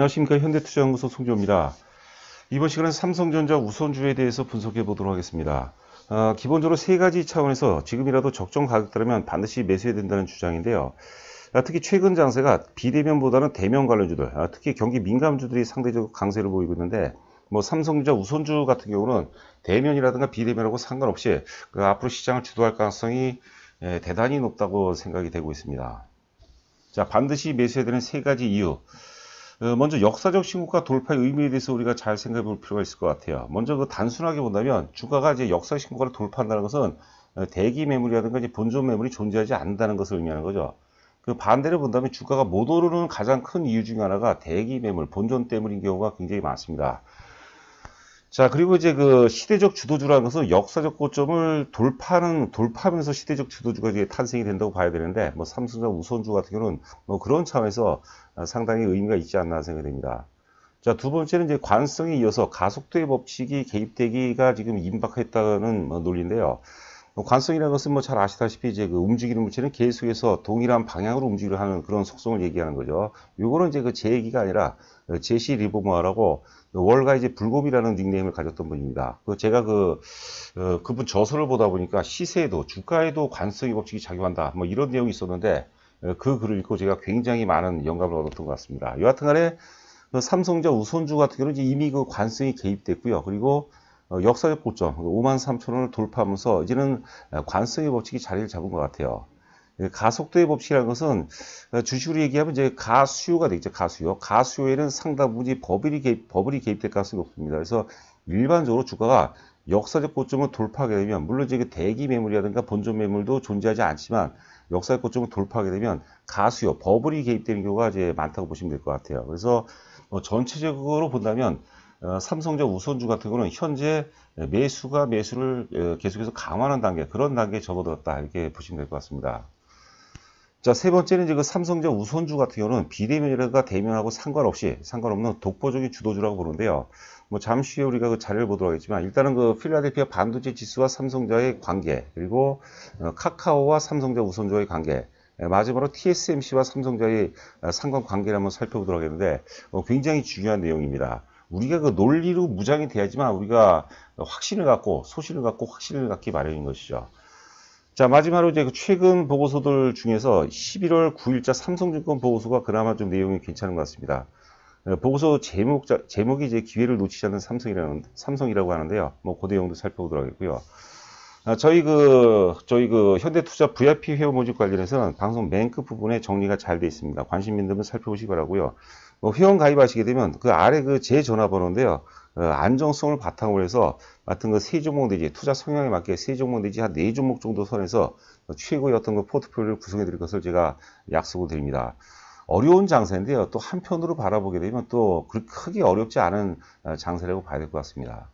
안녕하십니까. 현대투자연구소 송지호입니다. 이번 시간은 삼성전자 우선주에 대해서 분석해 보도록 하겠습니다. 기본적으로 세 가지 차원에서 지금이라도 적정 가격대라면 반드시 매수해야 된다는 주장인데요. 특히 최근 장세가 비대면보다는 대면 관련주들, 특히 경기 민감주들이 상대적으로 강세를 보이고 있는데, 삼성전자 우선주 같은 경우는 대면이라든가 비대면하고 상관없이 앞으로 시장을 주도할 가능성이 대단히 높다고 생각이 되고 있습니다. 자, 반드시 매수해야 되는 세 가지 이유. 먼저 역사적 신고가 돌파의 의미에 대해서 우리가 잘 생각해 볼 필요가 있을 것 같아요. 먼저 단순하게 본다면 주가가 이제 역사 신고가를 돌파한다는 것은 대기 매물이라든가 이제 본전 매물이 존재하지 않는다는 것을 의미하는 거죠. 반대로 본다면 주가가 못 오르는 가장 큰 이유 중에 하나가 대기 매물, 본전 때문인 경우가 굉장히 많습니다. 자, 그리고 이제 시대적 주도주라는 것은 역사적 고점을 돌파하면서 시대적 주도주가 이제 탄생이 된다고 봐야 되는데, 삼성전자 우선주 같은 경우는 그런 차원에서 상당히 의미가 있지 않나 생각이 됩니다. 자, 두 번째는 이제 관성에 이어서 가속도의 법칙이 개입되기가 지금 임박했다는 논리인데요. 관성이라는 것은 잘 아시다시피 이제 움직이는 물체는 계속해서 동일한 방향으로 움직이려 하는 그런 속성을 얘기하는 거죠. 요거는 이제 제 얘기가 아니라 제시 리버모어라고 월가 이제 불곰이라는 닉네임을 가졌던 분입니다. 제가 그분 저서를 보다 보니까 시세에도 주가에도 관성의 법칙이 작용한다. 이런 내용이 있었는데 그 글을 읽고 제가 굉장히 많은 영감을 얻었던 것 같습니다. 여하튼간에 삼성전자 우선주 같은 경우는 이미 관성이 개입됐고요. 그리고 역사적 고점 53,000원을 돌파하면서 이제는 관성의 법칙이 자리를 잡은 것 같아요. 가속도의 법칙이라는 것은 주식으로 얘기하면 이제 가수요가 되겠죠. 가수요. 가수요에는 상당 부분 버블이 개입될 가능성이 높습니다. 그래서 일반적으로 주가가 역사적 고점을 돌파하게 되면, 물론 이제 대기 매물이라든가 본전 매물도 존재하지 않지만 역사적 고점을 돌파하게 되면 가수요, 버블이 개입되는 경우가 이제 많다고 보시면 될 것 같아요. 그래서 전체적으로 본다면 삼성전자 우선주 같은 경우는 현재 매수를 계속해서 강화하는 단계, 그런 단계에 접어들었다, 이렇게 보시면 될 것 같습니다. 자, 세 번째는 이제 삼성전자 우선주 같은 경우는 비대면이라든가 대면하고 상관없는 독보적인 주도주라고 보는데요. 잠시 후에 우리가 자료를 보도록 하겠지만, 일단은 필라델피아 반도체 지수와 삼성전자의 관계, 그리고 카카오와 삼성전자 우선주의 관계, 마지막으로 TSMC와 삼성전자의 상관관계를 한번 살펴보도록 하겠는데, 굉장히 중요한 내용입니다. 우리가 논리로 무장이 돼야지만 우리가 소신을 갖고 확신을 갖기 마련인 것이죠. 자, 마지막으로 이제 최근 보고서들 중에서 11월 9일자 삼성증권 보고서가 그나마 좀 내용이 괜찮은 것 같습니다. 보고서 제목이 이제 기회를 놓치지 않는 삼성이라고 하는데요. 그 내용도 살펴보도록 하겠고요. 저희 현대투자 VIP 회원 모집 관련해서는 방송 맨 끝 부분에 정리가 잘 되어 있습니다. 관심 있는 분은 살펴보시기 바라고요. 회원 가입하시게 되면 아래 제 전화번호인데요. 안정성을 바탕으로 해서 같은 세 종목 내지 투자 성향에 맞게 세 종목 내지 한 4종목 정도 선에서 최고의 포트폴리오를 구성해 드릴 것을 제가 약속을 드립니다. 어려운 장세인데요. 또 한편으로 바라보게 되면 또 크게 어렵지 않은 장세라고 봐야 될 것 같습니다.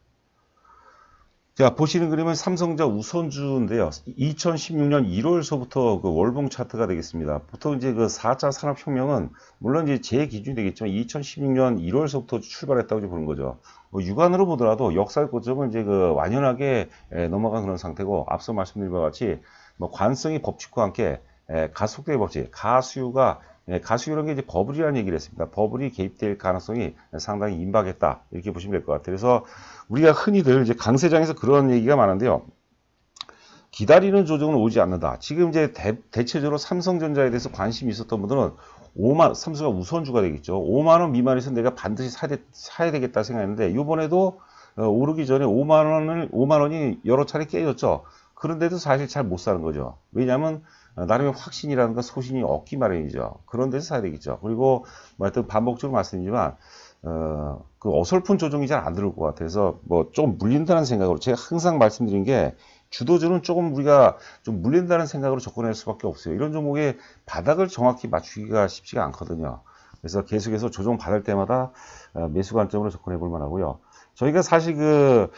자, 보시는 그림은 삼성전자 우선주인데요. 2016년 1월서부터 월봉 차트가 되겠습니다. 보통 이제 4차 산업혁명은 물론 이제 제 기준이 되겠지만 2016년 1월서부터 출발했다고 보는 거죠. 육안으로 보더라도 역사 고점은 이제 완연하게 넘어간 그런 상태고, 앞서 말씀드린 바와 같이 관성의 법칙과 함께 가속도의 법칙, 가수요라는 게 이제 버블이라는 얘기를 했습니다. 버블이 개입될 가능성이 상당히 임박했다, 이렇게 보시면 될 것 같아요. 그래서 우리가 흔히들 이제 강세장에서 그런 얘기가 많은데요. 기다리는 조정은 오지 않는다. 지금 이제 대체적으로 삼성전자에 대해서 관심이 있었던 분들은 삼성가 우선주가 되겠죠. 5만원 미만에서 내가 반드시 사야 되겠다 생각했는데, 이번에도 오르기 전에 5만원이 여러 차례 깨졌죠. 그런데도 사실 잘 못 사는 거죠. 왜냐하면 나름의 확신이라든가 소신이 없기 마련이죠. 그런 데서 사야 되겠죠. 그리고 하여튼 반복적으로 말씀드리지만 어설픈 조정이 잘 안 들어올 것 같아서 좀 물린다는 생각으로, 제가 항상 말씀드린 게 주도주는 조금 우리가 좀 물린다는 생각으로 접근할 수밖에 없어요. 이런 종목의 바닥을 정확히 맞추기가 쉽지가 않거든요. 그래서 계속해서 조정 받을 때마다 매수 관점으로 접근해 볼 만하고요. 저희가 사실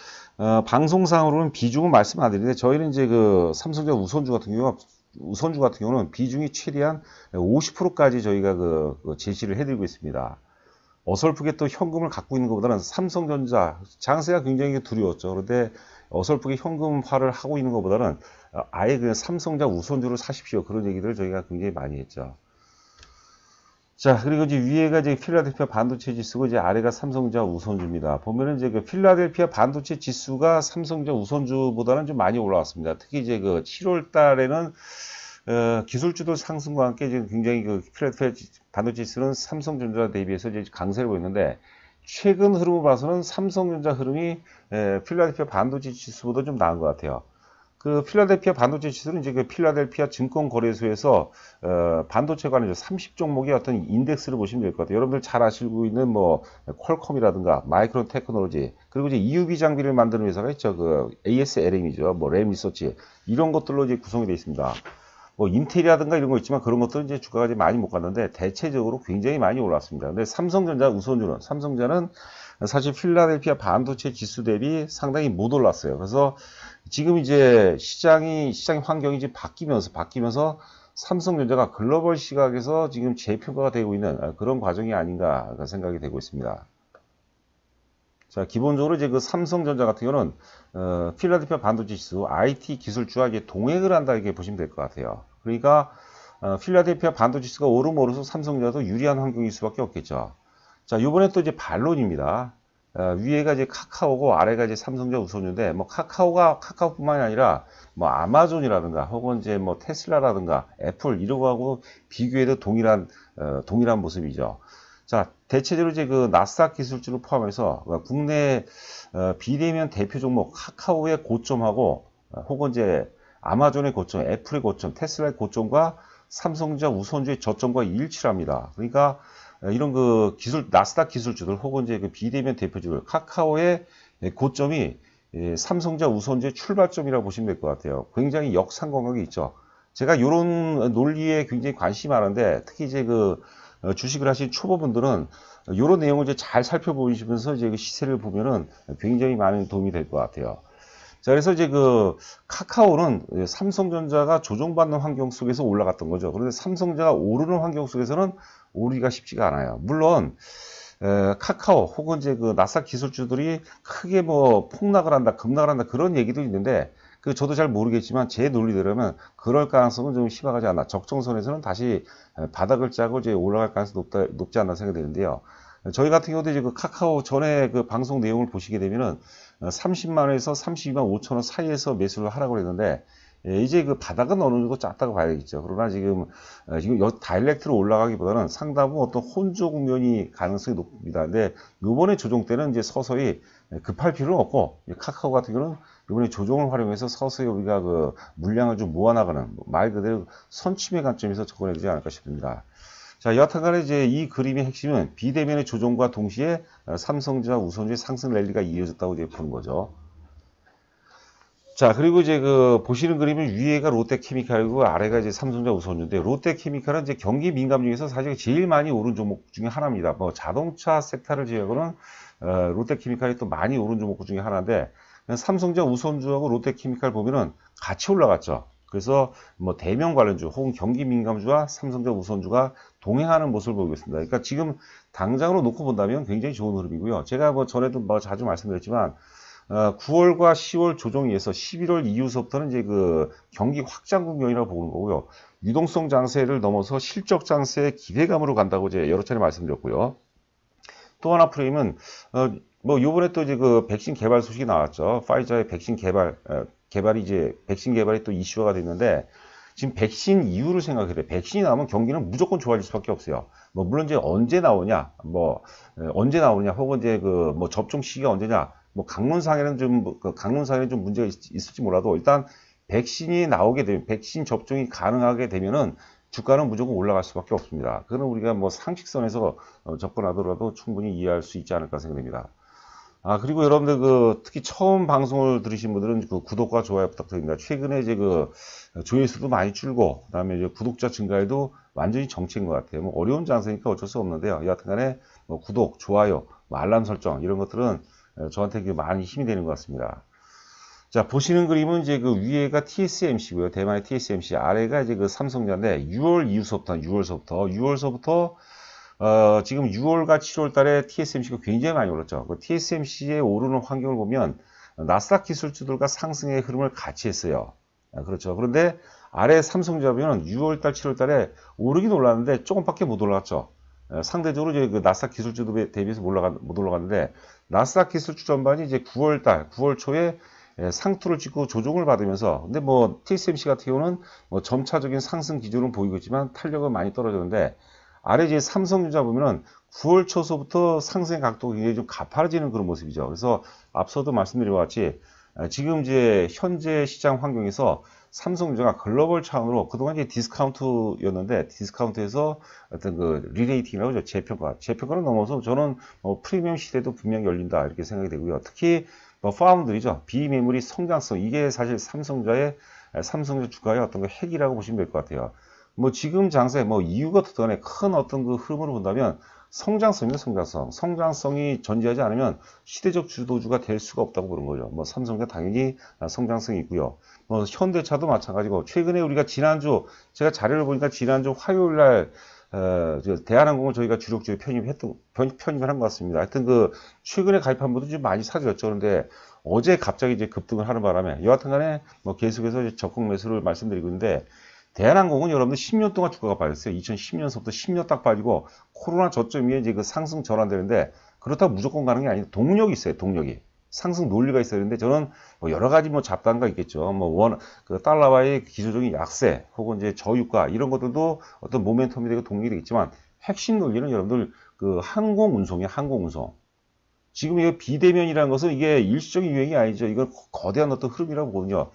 방송상으로는 비중은 말씀 안 드리는데, 저희는 이제 삼성전자 우선주 같은 경우는 비중이 최대한 50%까지 저희가 제시를 해드리고 있습니다. 어설프게 또 현금을 갖고 있는 것보다는 삼성전자 장세가 굉장히 두려웠죠. 그런데 어설프게 현금화를 하고 있는 것보다는 아예 그냥 삼성전자 우선주를 사십시오, 그런 얘기들을 저희가 굉장히 많이 했죠. 자, 그리고 이제 위에가 이제 필라델피아 반도체 지수고 이제 아래가 삼성전자 우선주입니다. 보면은 이제 그 필라델피아 반도체 지수가 삼성전자 우선주보다는 좀 많이 올라왔습니다. 특히 이제 그 7월 달에는 기술주도 상승과 함께 지금 굉장히 그 필라델피아 반도체 지수는 삼성전자 대비해서 이제 강세를 보이는데 최근 흐름을 봐서는 삼성전자 흐름이 필라델피아 반도체 지수보다 좀 나은 것 같아요. 그 필라델피아 반도체 지수는 이제 그 필라델피아 증권거래소에서 반도체 관련해서 30종목의 어떤 인덱스를 보시면 될 것 같아요. 여러분들 잘 아시고 있는 뭐 퀄컴이라든가 마이크론 테크놀로지 그리고 이제 EUV 장비를 만드는 회사가 있죠. 그 ASLM이죠. 뭐 램 리서치 이런 것들로 이제 구성이 되어 있습니다. 뭐 인텔이라든가 이런 거 있지만 그런 것들은 이제 주가가 이제 많이 못 갔는데 대체적으로 굉장히 많이 올랐습니다. 근데 삼성전자 우선주는 삼성전자는 사실 필라델피아 반도체 지수 대비 상당히 못 올랐어요. 그래서 지금 이제 시장 환경이 이제 바뀌면서 삼성전자가 글로벌 시각에서 지금 재평가가 되고 있는 그런 과정이 아닌가 생각이 되고 있습니다. 자, 기본적으로 이제 그 삼성전자 같은 경우는 필라델피아 반도체 지수 IT 기술주와 이제 동행을 한다 이렇게 보시면 될 것 같아요. 그러니까 필라델피아 반도체 지수가 오름오르서 삼성전자도 유리한 환경일 수밖에 없겠죠. 자, 요번에 또 이제 반론입니다. 위에가 이제 카카오고 아래가 이제 삼성전자 우선주인데 뭐 카카오뿐만이 아니라 뭐 아마존이라든가 혹은 이제 뭐 테슬라라든가 애플 이런 거하고 비교해도 동일한 모습이죠. 자, 대체적으로 이제 그 나스닥 기술주를 포함해서 국내 비대면 대표 종목 카카오의 고점하고 혹은 이제 아마존의 고점, 애플의 고점, 테슬라의 고점과 삼성전자 우선주의 저점과 일치를 합니다. 그러니까 이런 그 나스닥 기술주들 혹은 이제 그 비대면 대표주들 카카오의 고점이 삼성전자 우선주의 출발점이라고 보시면 될 것 같아요. 굉장히 역상관관계 있죠. 제가 이런 논리에 굉장히 관심이 많은데 특히 이제 그 주식을 하신 초보분들은 이런 내용을 이제 잘 살펴보시면서 이제 그 시세를 보면은 굉장히 많은 도움이 될 것 같아요. 자, 그래서 이제 그 카카오는 삼성전자가 조정받는 환경 속에서 올라갔던 거죠. 그런데 삼성전자가 오르는 환경 속에서는 오르기가 쉽지가 않아요. 물론 카카오 혹은 이제 그 나스닥 기술주들이 크게 뭐 폭락을 한다, 급락을 한다 그런 얘기도 있는데 그 저도 잘 모르겠지만 제 논리대로면 그럴 가능성은 좀 희박하지 않나. 적정선에서는 다시 바닥을 짜고 이제 올라갈 가능성이 높지 않나 생각이 되는데요. 저희 같은 경우도 이제 그 카카오 전에 그 방송 내용을 보시게 되면은 30만 원에서 32만 5천 원 사이에서 매수를 하라고 했는데 이제 그 바닥은 어느 정도 짰다고 봐야겠죠. 그러나 지금 다이렉트로 올라가기보다는 상당부 어떤 혼조 국면이 가능성이 높습니다. 근데 요번에 조정 때는 이제 서서히 급할 필요는 없고 카카오 같은 경우는 이번에 조정을 활용해서 서서히 우리가 그 물량을 좀 모아나가는 말 그대로 선침의 관점에서 접근해야 되지 않을까 싶습니다. 자, 여하튼간에 이제 이 그림의 핵심은 비대면의 조정과 동시에 삼성전자 우선주의 상승 랠리가 이어졌다고 이제 보는 거죠. 자, 그리고 이제 그 보시는 그림은 위에가 롯데케미칼이고 아래가 이제 삼성전자 우선주인데 롯데케미칼은 이제 경기 민감 중에서 사실 제일 많이 오른 종목 중에 하나입니다. 뭐 자동차 섹터를 제외하고는 롯데케미칼이 또 많이 오른 종목 중에 하나인데 삼성전자 우선주하고 롯데케미칼 보면은 같이 올라갔죠. 그래서 뭐 대면 관련주 혹은 경기 민감주와 삼성전자 우선주가 동행하는 모습을 보고 있습니다. 그러니까 지금 당장으로 놓고 본다면 굉장히 좋은 흐름이고요. 제가 뭐 전에도 뭐 자주 말씀드렸지만 9월과 10월 조정에서 11월 이후서부터는 이제 그 경기 확장 국면이라고 보는 거고요. 유동성 장세를 넘어서 실적 장세의 기대감으로 간다고 이제 여러 차례 말씀드렸고요. 또 하나 프레임은 뭐 요번에 또 이제 그 백신 개발 소식이 나왔죠. 파이자의 백신 백신 개발이 또 이슈화가 됐는데 지금 백신 이유를 생각해야 돼. 백신이 나오면 경기는 무조건 좋아질 수밖에 없어요. 뭐 물론 이제 언제 나오냐, 혹은 이제 그 뭐 접종 시기가 언제냐, 뭐 강론상에는 좀 문제가 있을지 몰라도 일단 백신이 나오게 되면 백신 접종이 가능하게 되면은 주가는 무조건 올라갈 수밖에 없습니다. 그건 우리가 뭐 상식선에서 접근하더라도 충분히 이해할 수 있지 않을까 생각됩니다. 그리고 여러분들 특히 처음 방송을 들으신 분들은 그 구독과 좋아요 부탁드립니다. 최근에 이제 그 조회수도 많이 줄고, 그다음에 이제 구독자 증가에도 완전히 정체인 것 같아요. 뭐 어려운 장세니까 어쩔 수 없는데요. 여하튼간에 뭐 구독, 좋아요, 뭐 알람 설정 이런 것들은 저한테 많이 힘이 되는 것 같습니다. 자, 보시는 그림은 이제 그 위에가 TSMC고요. 대만의 TSMC, 아래가 이제 그 삼성전자인데 6월서부터 지금 6월과 7월 달에 TSMC가 굉장히 많이 올랐죠. 그 TSMC의 오르는 환경을 보면 나스닥 기술주들과 상승의 흐름을 같이 했어요. 그렇죠. 그런데 아래 삼성전자 보면 6월 달, 7월 달에 오르긴 올랐는데 조금밖에 못 올랐죠. 상대적으로 이제 그 나스닥 기술주도 대비해서 못 올라갔는데 나스닥 기술주 전반이 이제 9월 초에 상투를 찍고 조정을 받으면서 근데 뭐 TSMC 같은 경우는 뭐 점차적인 상승 기조는 보이고 있지만 탄력은 많이 떨어졌는데 아래 이제 삼성전자 보면은 9월 초서부터 상승 각도가 굉장히 좀 가파라지는 그런 모습이죠. 그래서 앞서도 말씀드린 것 같이 지금 이제 현재 시장 환경에서 삼성전자가 글로벌 차원으로 그동안 이제 디스카운트였는데 디스카운트에서 어떤 그 리레이팅이라고 하죠. 재평가를 넘어서 저는 프리미엄 시대도 분명히 열린다 이렇게 생각이 되고요. 특히 파운드리죠. 비메모리 성장성 이게 사실 삼성전자 주가의 어떤 그 핵이라고 보시면 될 것 같아요. 뭐 지금 장세에 뭐 이유가 어떻든 간에 큰 어떤 그 흐름으로 본다면 성장성이요, 성장성이 전제하지 않으면 시대적 주도주가 될 수가 없다고 보는 거죠. 뭐 삼성전자 당연히 성장성이 있고요. 뭐 현대차도 마찬가지고 최근에 우리가 지난주 제가 자료를 보니까 지난주 화요일 날 대한항공을 저희가 주력주에 편입을 한 것 같습니다. 하여튼 그 최근에 가입한 분들 좀 많이 사들였죠. 그런데 어제 갑자기 이제 급등을 하는 바람에 여하튼간에 뭐 계속해서 적극 매수를 말씀드리고 있는데. 대한항공은 여러분들 10년 동안 주가가 빠졌어요. 2010년서부터 10년 딱 빠지고 코로나 저점 위에 이제 그 상승 전환되는데 그렇다고 무조건 가는 게 아니라 동력이 있어요. 동력이. 상승 논리가 있어야 되는데 저는 뭐 여러 가지 뭐 잡단가 있겠죠. 뭐 그 달러와의 기술적인 약세 혹은 이제 저유가 이런 것들도 어떤 모멘텀이 되고 동력이 되겠지만 핵심 논리는 여러분들 그 항공운송이에요. 항공운송. 지금 이거 비대면이라는 것은 이게 일시적인 유행이 아니죠. 이건 거대한 어떤 흐름이라고 보거든요.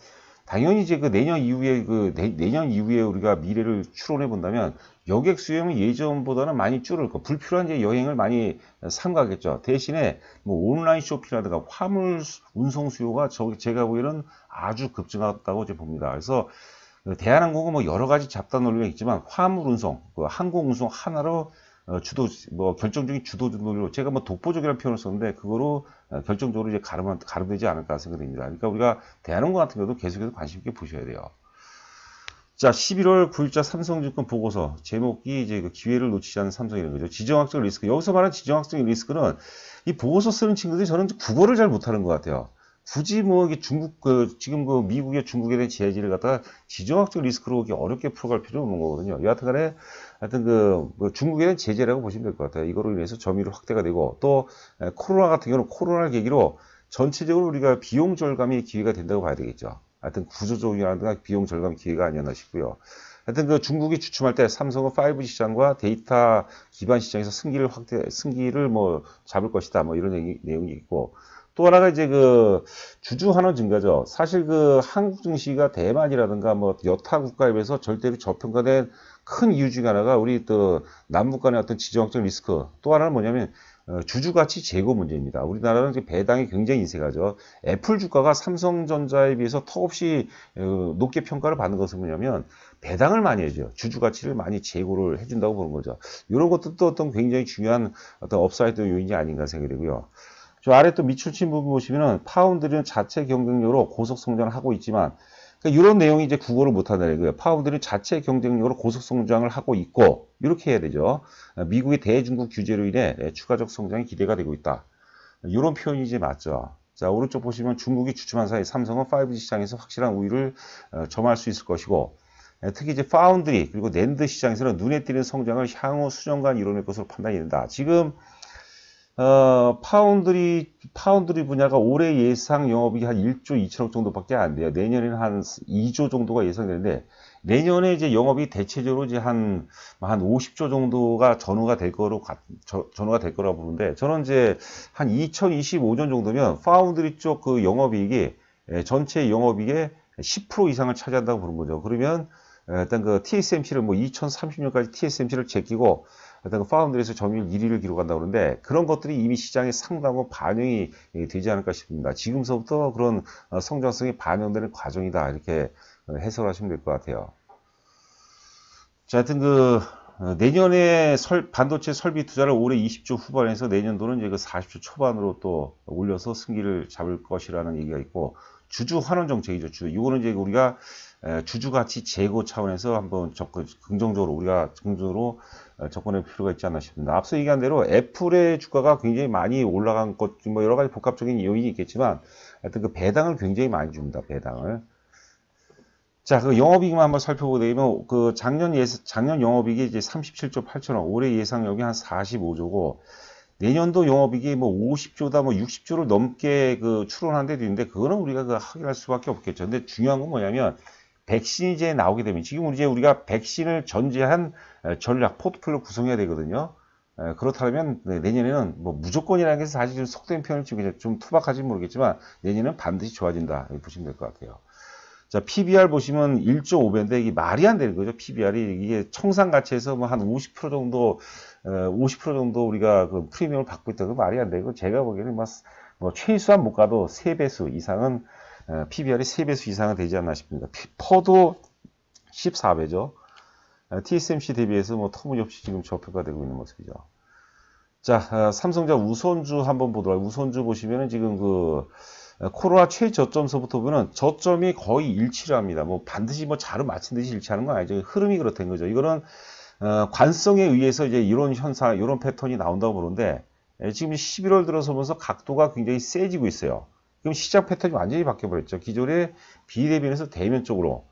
당연히 이제 그 내년 이후에 우리가 미래를 추론해 본다면 여객 수요는 예전보다는 많이 줄을 거 불필요한 이제 여행을 많이 삼가겠죠. 대신에 뭐 온라인 쇼핑이라든가 화물 운송 수요가 제가 보기에는 아주 급증했다고 이제 봅니다. 그래서 대한항공은 뭐 여러 가지 잡단 논리가 있지만 화물 운송, 그 항공 운송 하나로 결정적인 주도 논리로 제가 뭐 독보적이라는 표현을 썼는데 그거로 결정적으로 이제 가름되지 않을까 생각됩니다. 그러니까 우리가 대한항공 같은 경우도 계속해서 관심 있게 보셔야 돼요. 자, 11월 9일자 삼성증권 보고서 제목이 이제 그 기회를 놓치지 않는 삼성이라는 거죠. 지정학적 리스크. 여기서 말하는 지정학적 리스크는 이 보고서 쓰는 친구들이 저는 국어를 잘 못하는 것 같아요. 굳이 뭐 이게 지금 그 미국의 중국에 대한 제재를 갖다가 지정학적 리스크로 이렇게 어렵게 풀어갈 필요는 없는 거거든요. 여하튼간에 하여튼 뭐 중국에 대한 제재라고 보시면 될 것 같아요. 이거로 인해서 점유율 확대가 되고 또 코로나 같은 경우는 코로나를 계기로 전체적으로 우리가 비용 절감의 기회가 된다고 봐야 되겠죠. 하여튼 구조조정이라든가 비용 절감 기회가 아니었나 싶고요. 하여튼 그 중국이 주춤할 때 삼성은 5G 시장과 데이터 기반 시장에서 승기를 뭐 잡을 것이다. 뭐 이런 내용이 있고 또 하나가 이제 그 주주 환원 증가죠. 사실 그 한국 증시가 대만이라든가 뭐 여타 국가에 비해서 절대로 저평가된 큰 이유 중에 하나가 우리 또 남북 간의 어떤 지정학적 리스크 또 하나는 뭐냐면 주주 가치 제고 문제입니다. 우리나라는 이제 배당이 굉장히 인색하죠. 애플 주가가 삼성전자에 비해서 턱없이 높게 평가를 받는 것은 뭐냐면 배당을 많이 해줘요. 주주 가치를 많이 제고를 해준다고 보는 거죠. 이런 것도 어떤 굉장히 중요한 어떤 업사이드 요인이 아닌가 생각이 되고요. 저 아래 또 밑줄 친 부분 보시면은 파운드리는 자체 경쟁력으로 고속 성장을 하고 있지만 그러니까 이런 내용이 이제 국어를 못한다는 거예요. 파운드리는 자체 경쟁력으로 고속 성장을 하고 있고 이렇게 해야 되죠. 미국의 대중국 규제로 인해 추가적 성장이 기대가 되고 있다. 이런 표현이 이제 맞죠. 자 오른쪽 보시면 중국이 주춤한 사이 삼성은 5G 시장에서 확실한 우위를 점할 수 있을 것이고 특히 이제 파운드리 그리고 낸드 시장에서는 눈에 띄는 성장을 향후 수년간 이뤄낼 것으로 판단이 된다. 지금 파운드리 분야가 올해 예상 영업이익이 한 1조 2천억 정도밖에 안 돼요. 내년에는 한 2조 정도가 예상되는데, 내년에 이제 영업이 대체적으로 이제 한 50조 정도가 전후가 될 거라고 보는데, 저는 이제 한 2025년 정도면 파운드리 쪽 그 영업이익이 전체 영업이익의 10% 이상을 차지한다고 보는 거죠. 그러면 일단 그 TSMC를 뭐 2030년까지 TSMC를 제끼고 일단 그 파운드리에서 점유율 1위를 기록한다고 그러는데 그런 것들이 이미 시장에 상당한 반영이 되지 않을까 싶습니다. 지금서부터 그런 성장성이 반영되는 과정이다 이렇게 해석하시면 될 것 같아요. 자, 하여튼 그 내년에 반도체 설비 투자를 올해 20조 후반에서 내년도는 이제 그 40조 초반으로 또 올려서 승기를 잡을 것이라는 얘기가 있고 주주 환원 정책이죠. 이거는 이제 우리가 주주 가치 제고 차원에서 한번 긍정적으로 접근할 필요가 있지 않나 싶습니다. 앞서 얘기한 대로 애플의 주가가 굉장히 많이 올라간 것, 뭐 여러 가지 복합적인 요인이 있겠지만, 하여튼 그 배당을 굉장히 많이 줍니다. 배당을. 자, 그 영업이익만 한번 살펴보게 되면 그 작년 영업이익이 이제 37조 8천억, 올해 예상력이 한 45조고 내년도 영업이익이 뭐 50조다 뭐 60조를 넘게 그 추론한 데도 있는데 그거는 우리가 그 확인할 수밖에 없겠죠. 근데 중요한 건 뭐냐면 백신이 이제 나오게 되면 지금 이제 우리가 백신을 전제한 전략 포트폴리오 구성해야 되거든요. 그렇다면 내년에는 뭐 무조건이라는 게 사실 좀 속된 표현을 좀 투박하지 모르겠지만 내년은 반드시 좋아진다 이렇게 보시면 될 것 같아요. 자, PBR 보시면 1.5배인데 이게 말이 안 되는 거죠. PBR이 이게 청산 가치에서 뭐 한 50% 정도 50% 정도 우리가 그 프리미엄을 받고 있다고 말이 안 되고 제가 보기에는 뭐 최소한 못 가도 3배수 이상은 PBR이 3배수 이상은 되지 않나 싶습니다. 퍼도 14배죠. TSMC 대비해서 뭐 터무니없이 지금 저평가되고 있는 모습이죠. 자, 삼성전자 우선주 한번 보도록 우선주 보시면은 지금 그 코로나 최저점서부터 보면 저점이 거의 일치를 합니다. 뭐 반드시 뭐 자로 맞춘 듯이 일치하는 건 아니죠. 흐름이 그렇다는 거죠. 이거는 관성에 의해서 이제 이런 현상, 이런 패턴이 나온다고 보는데 지금 11월 들어서면서 각도가 굉장히 세지고 있어요. 그럼 시장 패턴이 완전히 바뀌어버렸죠. 기존의 비대면에서 대면 쪽으로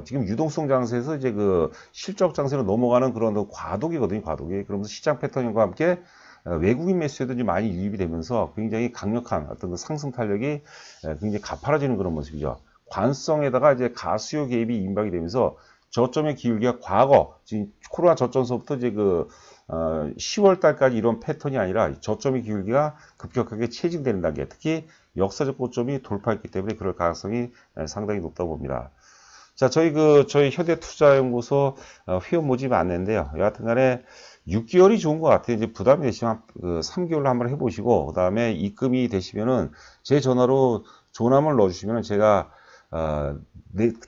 지금 유동성 장세에서 이제 그 실적 장세로 넘어가는 그런 과도기거든요. 과도기. 그러면서 시장 패턴과 함께 외국인 매수에도 좀 많이 유입이 되면서 굉장히 강력한 어떤 그 상승 탄력이 굉장히 가파라지는 그런 모습이죠. 관성에다가 이제 가수요 개입이 임박이 되면서 저점의 기울기가 과거 지금 코로나 저점서부터 이제 그 10월 달까지 이런 패턴이 아니라 저점의 기울기가 급격하게 체증되는 단계, 특히 역사적 고점이 돌파했기 때문에 그럴 가능성이 상당히 높다고 봅니다. 자, 저희 현대투자연구소 회원 모집 안내인데요. 여하튼간에 6개월이 좋은 것 같아요. 이제 부담이 되시면 3개월로 한번 해보시고 그 다음에 입금이 되시면은 제 전화로 전화번호를 넣어주시면은 제가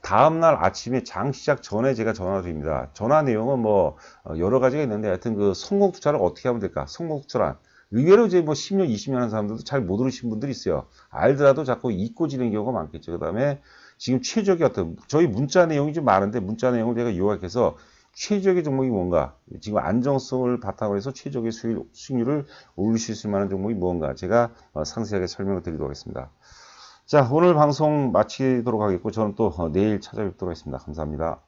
다음날 아침에 장 시작 전에 제가 전화 드립니다. 전화 내용은 뭐 여러 가지가 있는데 하여튼 그 성공 투자를 어떻게 하면 될까? 성공 투자란 의외로 이제 뭐 10년, 20년 하는 사람들도 잘 못 들으신 분들이 있어요. 알더라도 자꾸 잊고 지는 경우가 많겠죠. 그 다음에 지금 최적의 어떤 저희 문자 내용이 좀 많은데 문자 내용을 제가 요약해서 최적의 종목이 뭔가 지금 안정성을 바탕으로 해서 최적의 수익률을 올리실 수 있는 종목이 뭔가 제가 상세하게 설명을 드리도록 하겠습니다. 자, 오늘 방송 마치도록 하겠고 저는 또 내일 찾아뵙도록 하겠습니다. 감사합니다.